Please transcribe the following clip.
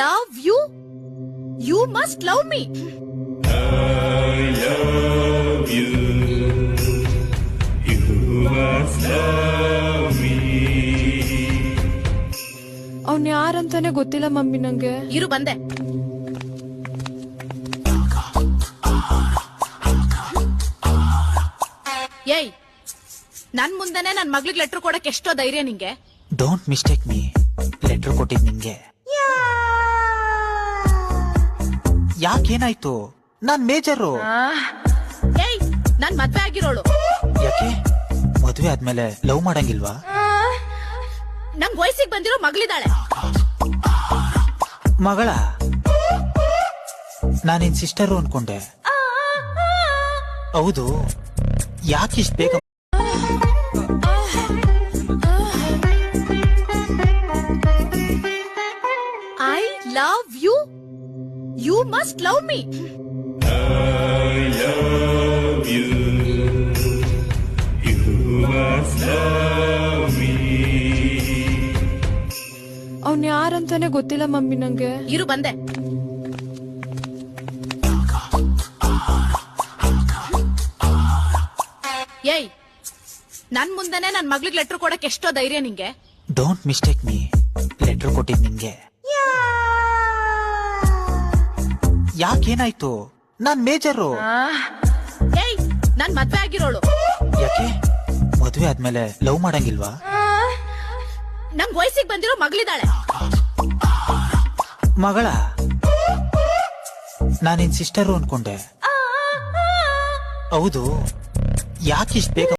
Love you. You must love me. I love you. You must love me. ಅವ್ನ್ ಯಾರಂತಾನೆ ಗೊತ್ತಿಲ್ಲ mummy ನಂಗೆ. ಇರು ಬಂದೆ. ಏಯ್, ನನ್ ಮುಂದೆನೆ ನನ್ ಮಗ್ಳಿಗೆ ಲೆಟರ್ ಕೊಡಕ್ ಎಷ್ಟೋ ಧೈರ್ಯ ನಿಂಗೆ? Don't mistake me. ಲೆಟರ್ ಕೊಟ್ಟಿದ್ ನಿಂಗೆ. ಯಾಕೇನಾಯ್ತು? ನಾನ್ ಮೇಜರು. ಏಯ್, ನಾನ್ ಮದ್ವೆ ಆಗಿರೋಳು. ಯಾಕೆ ಮದ್ವೆ ಆದ್ಮೇಲೆ ಲವ್ ಮಾಡಂಗಿಲ್ವಾ? ನಂಗ್ ವಯಸ್ಸಿಗೆ ಬಂದಿರೋ ಮಗಳಿದ್ದಾಳೆ. ಮಗಳ? ನಾನಿನ್ ಸಿಸ್ಟರು ಅನ್ಕೊಂಡೆ. ಹೌದು, ಯಾಕಿಷ್ಟು ಬೇಗ? I love you. You must love me. I love you. You must love me. ಅವ್ನ್ ಯಾರಂತಾನೆ ಗೊತ್ತಿಲ್ಲ ಮಮ್ಮಿ ನಂಗೆ. ಇರು ಬಂದೆ. ಏಯ್, ನನ್ ಮುಂದೆನೆ ನನ್ ಮಗ್ಳಿಗೆ ಲೆಟರ್ ಕೊಡಕ್ ಎಷ್ಟೋ ಧೈರ್ಯ ನಿಂಗೆ? Don't mistake me. ಲೆಟರ್ ಕೊಟ್ಟಿದ್ ನಿಂಗೆ. ಯಾಕೇನಾಯ್ತು? ನಾನ್ ಮೇಜರು. ಏಯ್, ನಾನ್ ಮದ್ವೆ ಆಗಿರೋಳು. ಯಾಕೆ ಮದ್ವೆ ಆದ್ಮೇಲೆ ಲವ್ ಮಾಡಂಗಿಲ್ವಾ? ನಂಗ್ ವಯಸ್ಸಿಗೆ ಬಂದಿರೋ ಮಗಳಿದ್ದಾಳೆ. ಮಗಳ? ನಾನಿನ್ ಸಿಸ್ಟರು ಅನ್ಕೊಂಡೆ. ಹೌದು, ಯಾಕಿಷ್ಟು ಬೇಗ?